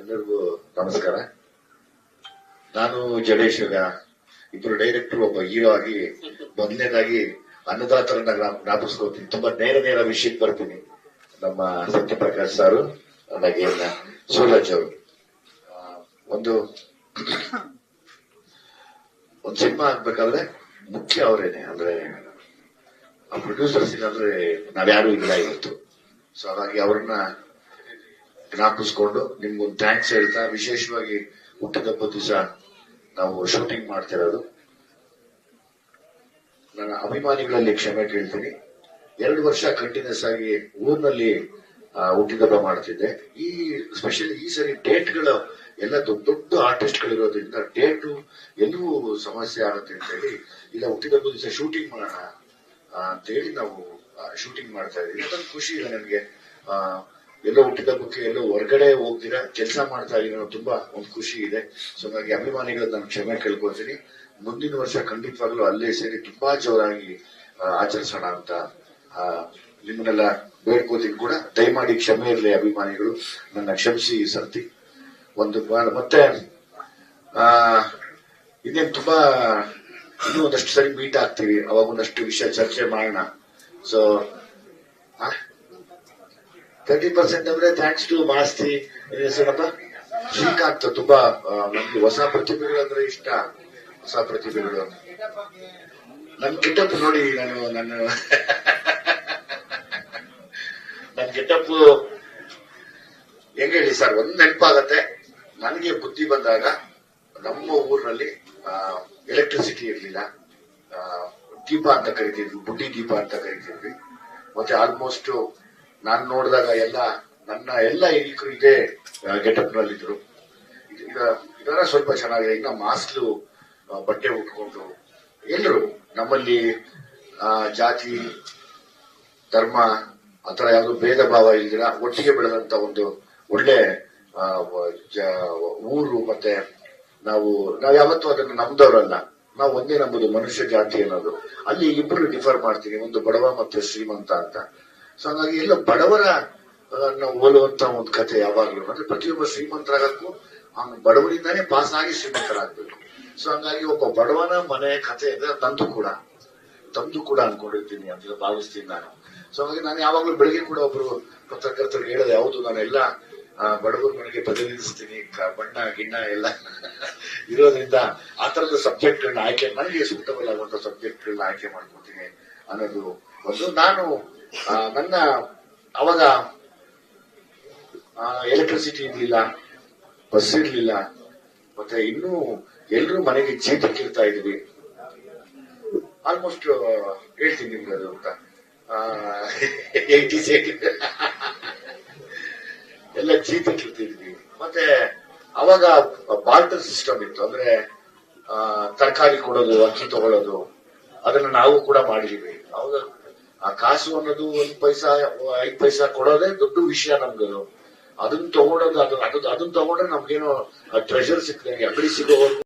ಎಲ್ಲರಿಗೂ ನಮಸ್ಕಾರ. ನಾನು ಜಡೇಶ್ ಇಬ್ರು ಡೈರೆಕ್ಟರ್, ಒಬ್ಬ ಹೀರೋ ಆಗಿ ಮೊದಲನೇದಾಗಿ ಅನ್ನದಾತರನ್ನ ಜ್ಞಾಪಿಸ್ಕೋತೀನಿ. ತುಂಬಾ ನೇರ ವಿಷಯಕ್ಕೆ ಬರ್ತೀನಿ. ನಮ್ಮ ಸತ್ಯಪ್ರಕಾಶ್ ಸಾರು, అలాగే ಸೂರಜ್ ಅವರು. ಒಂದು ಸಿನಿಮಾ ಆಗ್ಬೇಕಾದ್ರೆ ಮುಖ್ಯ ಅವರೇನೆ, ಅಂದ್ರೆ ಆ ಪ್ರೊಡ್ಯೂಸರ್ಸ್ ಇಲ್ಲಾಂದ್ರೆ ನಾವ್ಯಾರು ಇಲ್ಲ ಇವತ್ತು. ಸೊ ಹಾಗಾಗಿ ಅವ್ರನ್ನ ಜ್ಞಾಪಿಸ್ಕೊಂಡು ನಿಮ್ಗೊಂದು ಥ್ಯಾಂಕ್ಸ್ ಹೇಳ್ತಾ, ವಿಶೇಷವಾಗಿ ಹುಟ್ಟಿದಬ್ಬ ದಿವಸ ನಾವು ಶೂಟಿಂಗ್ ಮಾಡ್ತಿರೋದು. ನನ್ನ ಅಭಿಮಾನಿಗಳಲ್ಲಿ ಕ್ಷಮೆ ಕೇಳ್ತೀನಿ. 2 ವರ್ಷ ಕಂಟಿನ್ಯೂಸ್ ಆಗಿ ಊರಿನಲ್ಲಿ ಹುಟ್ಟಿದಬ್ಬ ಮಾಡ್ತಿದ್ದೆ. ಸ್ಪೆಷಲಿ ಈ ಸರಿ ಡೇಟ್ಗಳು ಎಲ್ಲ ದೊಡ್ಡ ಆರ್ಟಿಸ್ಟ್ಗಳಿರೋದ್ರಿಂದ ಡೇಟು ಎಲ್ಲೂ ಸಮಸ್ಯೆ ಆಗುತ್ತೆ ಅಂತ ಹೇಳಿ ಇಲ್ಲ ಹುಟ್ಟಿದಬ್ಬ ದಿವಸ ಶೂಟಿಂಗ್ ಮಾಡೋಣ ಅಂತ ಹೇಳಿ ನಾವು ಶೂಟಿಂಗ್ ಮಾಡ್ತಾ ಇದ್ದೀವಿ. ಅದೊಂದು ಖುಷಿ ಇದೆ ನನಗೆ. ಎಲ್ಲೋ ಹುಟ್ಟಿದಬ್ಬಕ್ಕೆ ಎಲ್ಲೋ ಹೊರಗಡೆ ಹೋಗ್ದಿರಾ ಕೆಲಸ ಮಾಡ್ತಾ ಇದೀನಿ, ತುಂಬಾ ಒಂದು ಖುಷಿ ಇದೆ. ಸೊ ಹಾಗಾಗಿ ಅಭಿಮಾನಿಗಳು ನಾನು ಕ್ಷಮೆ ಕೇಳ್ಕೊಳ್ತೀನಿ. ಮುಂದಿನ ವರ್ಷ ಖಂಡಿತವಾಗ್ಲೂ ಅಲ್ಲೇ ಸೇರಿ ತುಂಬಾ ಜೋರಾಗಿ ಆಚರಿಸೋಣ ಅಂತ ನಿಮ್ಮನ್ನೆಲ್ಲ ಬೇಡ್ಕೋತೀನಿ ಕೂಡ. ದಯಮಾಡಿ ಕ್ಷಮೆ ಇರಲಿ ಅಭಿಮಾನಿಗಳು, ನನ್ನ ಕ್ಷಮಿಸಿ ಈ ಸರ್ತಿ. ಮತ್ತೆ ಇನ್ನೇನು ತುಂಬಾ ಇನ್ನೂ ಒಂದಷ್ಟು ಸರಿ ಮೀಟ್ ಆಗ್ತೀವಿ, ಅವಾಗ ಒಂದಷ್ಟು ವಿಷಯ ಚರ್ಚೆ ಮಾಡೋಣ. ಸೊ 30% ಅಂದ್ರೆ ಥ್ಯಾಂಕ್ಸ್ ಟು ಮಾಸ್ತಿ ಹೆಸರಪ್ಪ ಶ್ರೀಕಾಂತ್. ತುಂಬಾ ನಮ್ಗೆ ಹೊಸ ಪ್ರತಿಭೆಗಳಂದ್ರೆ ಇಷ್ಟ. ಹೊಸ ಪ್ರತಿಭೆಗಳು ನನ್ ಗೆಟಪ್ ನೋಡಿ, ನನ್ನ ಗೆಟಪ್ ಹೆಂಗ ಹೇಳಿ ಸರ್, ಒಂದ್ ನೆನಪಾಗತ್ತೆ. ನನಗೆ ಬುದ್ಧಿ ಬಂದಾಗ ನಮ್ಮ ಊರಿನಲ್ಲಿ ಎಲೆಕ್ಟ್ರಿಸಿಟಿ ಇರ್ಲಿಲ್ಲ. ದೀಪ ಅಂತ ಕರಿತಿದ್ವಿ, ಬುಡ್ಡಿ ದೀಪ ಅಂತ ಕರಿತಿದ್ವಿ. ಮತ್ತೆ ಆಲ್ಮೋಸ್ಟ್ ನಾನು ನೋಡಿದಾಗ ನನ್ನ ಎಲ್ಲ ಹಿರಿಕರು ಇದೇ ಗೆಟಪ್ ನಲ್ಲಿದ್ರು. ಇದೆಲ್ಲ ಸ್ವಲ್ಪ ಚೆನ್ನಾಗಿದೆ. ಇನ್ನ ಮಾಸ್ಕ್ಲು ಬಟ್ಟೆ ಉಟ್ಕೊಂಡು ಎಲ್ಲರೂ ನಮ್ಮಲ್ಲಿ ಜಾತಿ ಧರ್ಮ ಆತರ ಯಾವ್ದು ಭೇದ ಭಾವ ಇಲ್ದಿರ ಒಟ್ಟಿಗೆ ಬೆಳೆದಂತ ಒಂದು ಒಳ್ಳೆ ಊರು. ಮತ್ತೆ ನಾವು ಯಾವತ್ತೂ ಅದನ್ನು ನಂಬದವರಲ್ಲ, ನಾವು ಒಂದೇ ನಂಬುದು ಮನುಷ್ಯ ಜಾತಿ ಅನ್ನೋದು. ಅಲ್ಲಿ ಇಬ್ರು ಡಿಫರ್ ಮಾಡ್ತೀವಿ, ಒಂದು ಬಡವ ಮತ್ತು ಶ್ರೀಮಂತ ಅಂತ. ಸೊ ಹಾಗಾಗಿ ಎಲ್ಲ ಬಡವರ ನಾವು ಹೋಲುವಂತ ಒಂದು ಕಥೆ ಯಾವಾಗ್ಲೂ. ಅಂದ್ರೆ ಪ್ರತಿಯೊಬ್ಬ ಶ್ರೀಮಂತರಾಗಕ್ಕೂ ಅವನು ಬಡವರಿಂದಾನೇ ಪಾಸ್ ಆಗಿ ಶ್ರೀಮಂತರಾಗಬೇಕು. ಸೊ ಹಂಗಾಗಿ ಒಬ್ಬ ಬಡವನ ಮನೆ ಕಥೆ ಅಂದ್ರೆ ತಂದು ಕೂಡ ಅನ್ಕೊಂಡಿರ್ತೀನಿ ಅಂತ ಭಾವಿಸ್ತೀನಿ ನಾನು. ಸೊ ಹಾಗಾಗಿ ನಾನು ಯಾವಾಗ್ಲೂ ಬೆಳಿಗ್ಗೆ ಕೂಡ ಒಬ್ರು ಪತ್ರಕರ್ತರಿಗೆ ಹೇಳೋದು, ಯಾವುದು ನಾನೆಲ್ಲ ಬಡವರ ಮನೆಗೆ ಪ್ರತಿನಿಧಿಸ್ತೀನಿ, ಬಣ್ಣ ಗಿಣ್ಣ ಎಲ್ಲ ಇರೋದ್ರಿಂದ ಆ ತರದ ಸಬ್ಜೆಕ್ಟ್ಗಳನ್ನ ಆಯ್ಕೆ, ನನಗೆ ಸೂಟಬಲ್ ಆಗುವಂತ ಸಬ್ಜೆಕ್ಟ್ಗಳನ್ನ ಆಯ್ಕೆ ಮಾಡ್ಕೊತೀನಿ ಅನ್ನೋದು ಒಂದು. ನಾನು ನನ್ನ ಅವಾಗ ಎಲೆಕ್ಟ್ರಿಸಿಟಿ ಇರ್ಲಿಲ್ಲ, ಬಸ್ ಇರ್ಲಿಲ್ಲ, ಮತ್ತೆ ಇನ್ನೂ ಎಲ್ರೂ ಮನೆಗೆ ಚೀತಕ್ಕಿರ್ತಾ ಇದ್ವಿ. ಆಲ್ಮೋಸ್ಟ್ ಹೇಳ್ತೀನಿ ನಿಮ್ಗೆ ಅದು ಅಂತ 80s ಎಲ್ಲ ಚೀತಕ್ಕಿರ್ತಿದ್ವಿ. ಮತ್ತೆ ಅವಾಗ ಬಾರ್ಟರ್ ಸಿಸ್ಟಮ್ ಇತ್ತು. ಅಂದ್ರೆ ತರಕಾರಿ ಕೊಡೋದು, ಅಕ್ಕಿ ತಗೊಳ್ಳೋದು, ಅದನ್ನ ನಾವು ಕೂಡ ಮಾಡಿದೀವಿ. ಅವಾಗ ಆ ಕಾಸು ಅನ್ನೋದು 1 ಪೈಸಾ 5 ಪೈಸಾ ಕೊಡೋದೇ ದೊಡ್ಡ ವಿಷಯ ನಮ್ಗದು. ಅದನ್ನ ತಗೊಳೋದು, ಅದನ್ನ ತಗೊಂಡ್ರೆ ನಮ್ಗೇನೋ ಟ್ರೆಷರ್ ಸಿಕ್ಕದಂಗೆ. ಅಂಗಡಿ ಸಿಗೋವರೆಗೂ